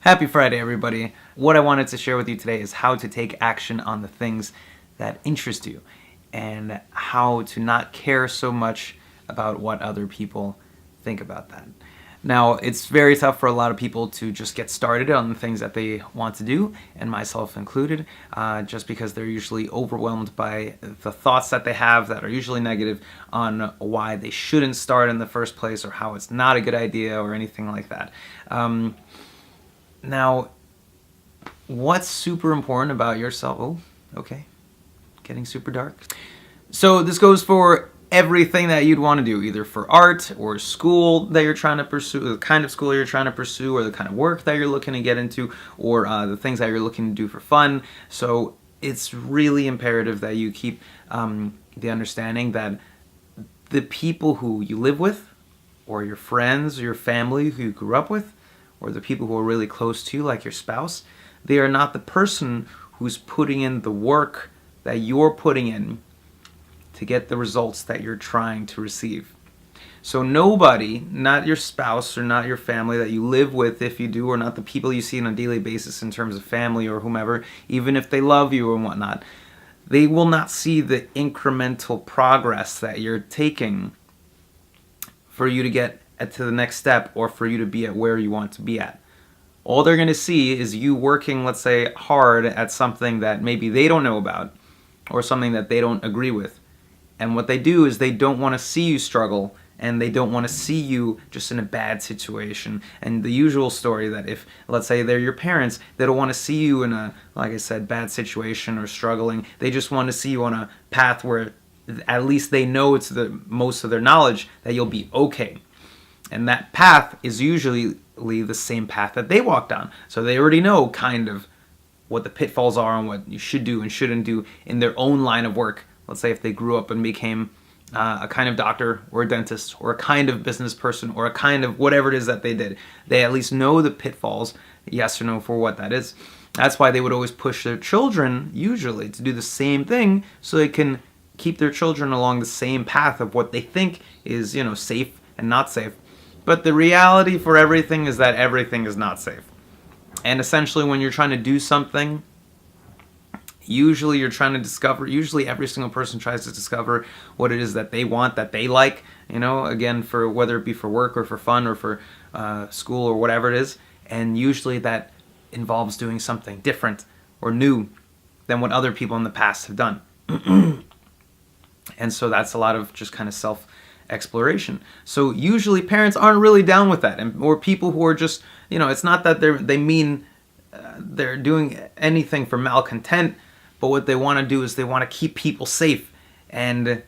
Happy Friday, everybody. What I wanted to share with you today is how to take action on the things that interest you and how to not care so much about what other people think about that. Now, it's very tough for a lot of people to just get started on the things that they want to do, and myself included, just because they're usually overwhelmed by the thoughts that they have that are usually negative on why they shouldn't start in the first place or how it's not a good idea or anything like that. Now, what's super important about yourself? Oh, okay. Getting super dark. So this goes for everything that you'd want to do, either for art or school that you're trying to pursue, the kind of school you're trying to pursue, or the kind of work that you're looking to get into, or the things that you're looking to do for fun. So it's really imperative that you keep the understanding that the people who you live with, or your friends, or your family who you grew up with, or the people who are really close to you, like your spouse, they are not the person who's putting in the work that you're putting in to get the results that you're trying to receive. So nobody, not your spouse or not your family that you live with, if you do, or not the people you see on a daily basis in terms of family or whomever, even if they love you and whatnot, they will not see the incremental progress that you're taking for you to get to the next step or for you to be at where you want to be at. All they're going to see is you working, let's say, hard at something that maybe they don't know about or something that they don't agree with. And what they do is they don't want to see you struggle, and they don't want to see you just in a bad situation. And the usual story that if, let's say, they're your parents, they don't want to see you in a, like I said, bad situation or struggling. They just want to see you on a path where at least they know, it's the most of their knowledge, that you'll be okay. And that path is usually the same path that they walked on. So they already know kind of what the pitfalls are and what you should do and shouldn't do in their own line of work. Let's say if they grew up and became a kind of doctor or a dentist or a kind of business person or a kind of whatever it is that they did. They at least know the pitfalls, yes or no, for what that is. That's why they would always push their children, usually, to do the same thing so they can keep their children along the same path of what they think is, safe and not safe. But the reality for everything is that everything is not safe. And essentially when you're trying to do something, usually you're trying to discover, usually every single person tries to discover what it is that they want, that they like, again, for whether it be for work or for fun or for school or whatever it is. And usually that involves doing something different or new than what other people in the past have done. And so that's a lot of just kind of self-exploration. So usually parents aren't really down with that, or people who are just, it's not that they're doing anything for malcontent, but what they want to do is they want to keep people safe, and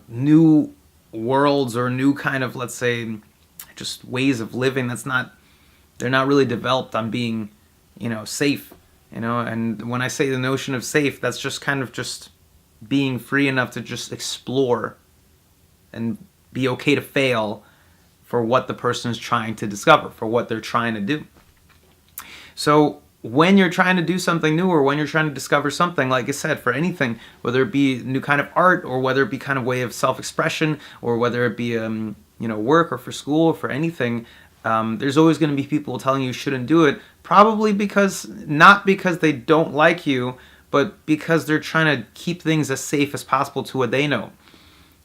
new worlds or new kind of, let's say, just ways of living they're not really developed on being safe, and when I say the notion of safe, that's just kind of just being free enough to just explore and be okay to fail for what the person is trying to discover, for what they're trying to do. So when you're trying to do something new, or when you're trying to discover something, like I said, for anything, whether it be new kind of art, or whether it be kind of way of self-expression, or whether it be work, or for school, or for anything, there's always going to be people telling you shouldn't do it, probably not because they don't like you, but because they're trying to keep things as safe as possible to what they know.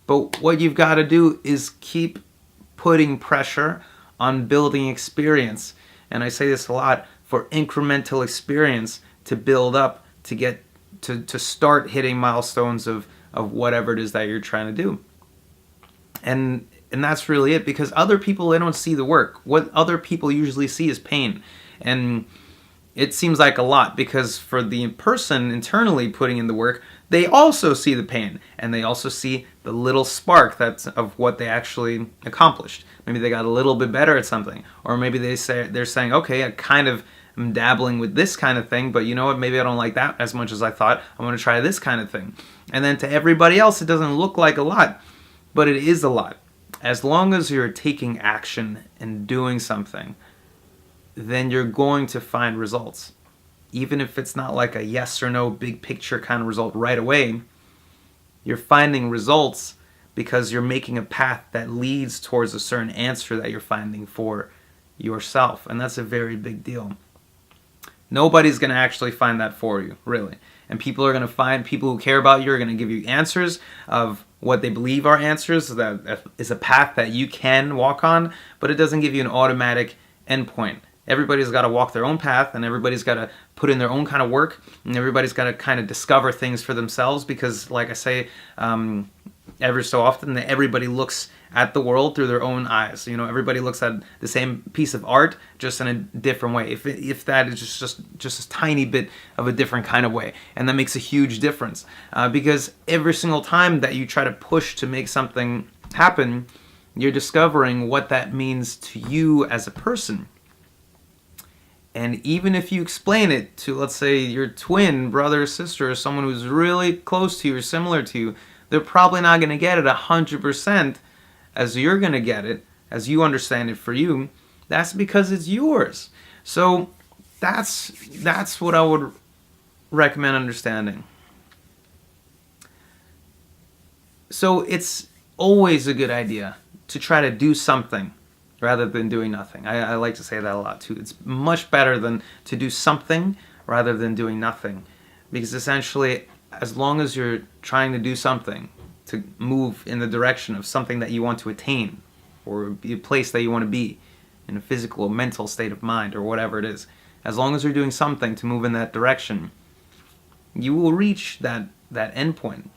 But what you've got to do is keep putting pressure on building experience. And I say this a lot, for incremental experience to build up, to get to start hitting milestones of whatever it is that you're trying to do. And that's really it, because other people, they don't see the work. What other people usually see is pain. And it seems like a lot, because for the person internally putting in the work, they also see the pain, and they also see the little spark that's of what they actually accomplished. Maybe they got a little bit better at something, or maybe they're saying, okay, I kind of am dabbling with this kind of thing, but you know what, maybe I don't like that as much as I thought. I'm going to try this kind of thing. And then to everybody else, it doesn't look like a lot, but it is a lot. As long as you're taking action and doing something, then you're going to find results. Even if it's not like a yes or no big picture kind of result right away, you're finding results because you're making a path that leads towards a certain answer that you're finding for yourself. And that's a very big deal. Nobody's going to actually find that for you, really. And people are going to find, people who care about you are going to give you answers of what they believe are answers. That is a path that you can walk on, but it doesn't give you an automatic endpoint. Everybody's got to walk their own path, and everybody's got to put in their own kind of work, and everybody's got to kind of discover things for themselves, because like I say, every so often, that everybody looks at the world through their own eyes. You know, everybody looks at the same piece of art, just in a different way. If that is just a tiny bit of a different kind of way, and that makes a huge difference. Because every single time that you try to push to make something happen, you're discovering what that means to you as a person. And even if you explain it to, let's say, your twin brother or sister, or someone who's really close to you or similar to you, they're probably not going to get it 100% as you're going to get it, as you understand it for you. That's because it's yours. So that's what I would recommend understanding. So it's always a good idea to try to do something rather than doing nothing. I like to say that a lot too. It's much better than to do something rather than doing nothing. Because essentially, as long as you're trying to do something to move in the direction of something that you want to attain, or be a place that you want to be in a physical or mental state of mind, or whatever it is, as long as you're doing something to move in that direction, you will reach that endpoint.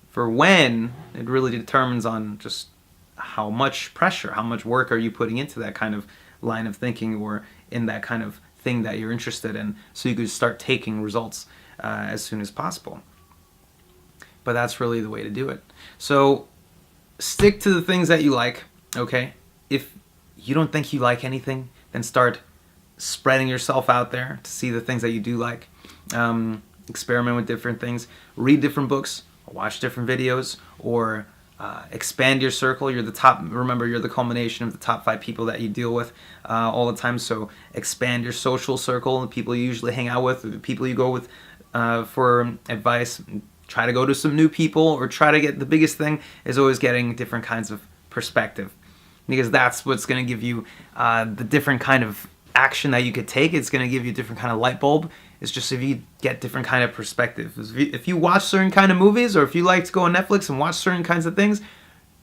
For when, it really determines on just how much pressure, how much work are you putting into that kind of line of thinking, or in that kind of thing that you're interested in, so you could start taking results as soon as possible. But that's really the way to do it. So stick to the things that you like, okay? If you don't think you like anything, then start spreading yourself out there to see the things that you do like. Experiment with different things. Read different books, watch different videos, or expand your circle. You're the culmination of the top 5 people that you deal with all the time. So expand your social circle, the people you usually hang out with, the people you go with for advice. Try to go to some new people, or try to get, the biggest thing is always getting different kinds of perspective, because that's what's going to give you the different kind of action that you could take. It's going to give you a different kind of light bulb. It's just if you get different kind of perspective. If you watch certain kind of movies, or if you like to go on Netflix and watch certain kinds of things,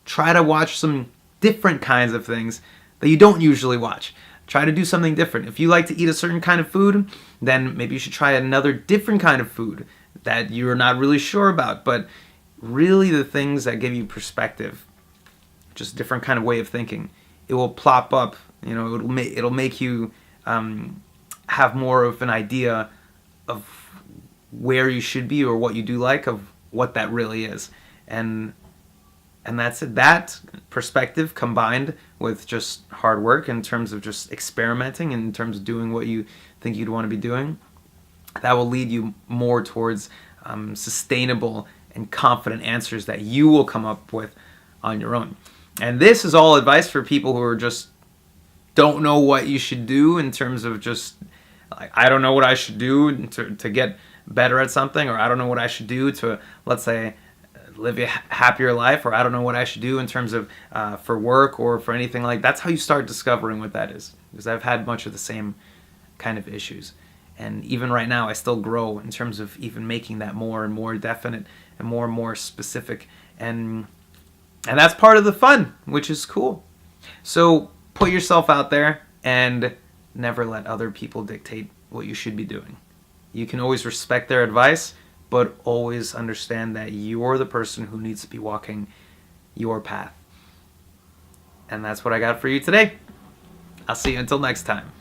try to watch some different kinds of things that you don't usually watch. Try to do something different. If you like to eat a certain kind of food, then maybe you should try another different kind of food that you're not really sure about. But really, the things that give you perspective, just a different kind of way of thinking, it will plop up. You know, it'll make you have more of an idea of where you should be, or what you do like, of what that really is. And that's it. That perspective, combined with just hard work in terms of just experimenting, in terms of doing what you think you'd want to be doing, that will lead you more towards sustainable and confident answers that you will come up with on your own. And this is all advice for people who are just don't know what you should do, in terms of just like, I don't know what I should do to get better at something, or I don't know what I should do to, let's say, live a happier life, or I don't know what I should do in terms of for work or for anything like that. That's how you start discovering what that is, because I've had much of the same kind of issues. And even right now, I still grow in terms of even making that more and more definite and more specific. And that's part of the fun, which is cool. So put yourself out there and never let other people dictate what you should be doing. You can always respect their advice, but always understand that you're the person who needs to be walking your path. And that's what I got for you today. I'll see you until next time.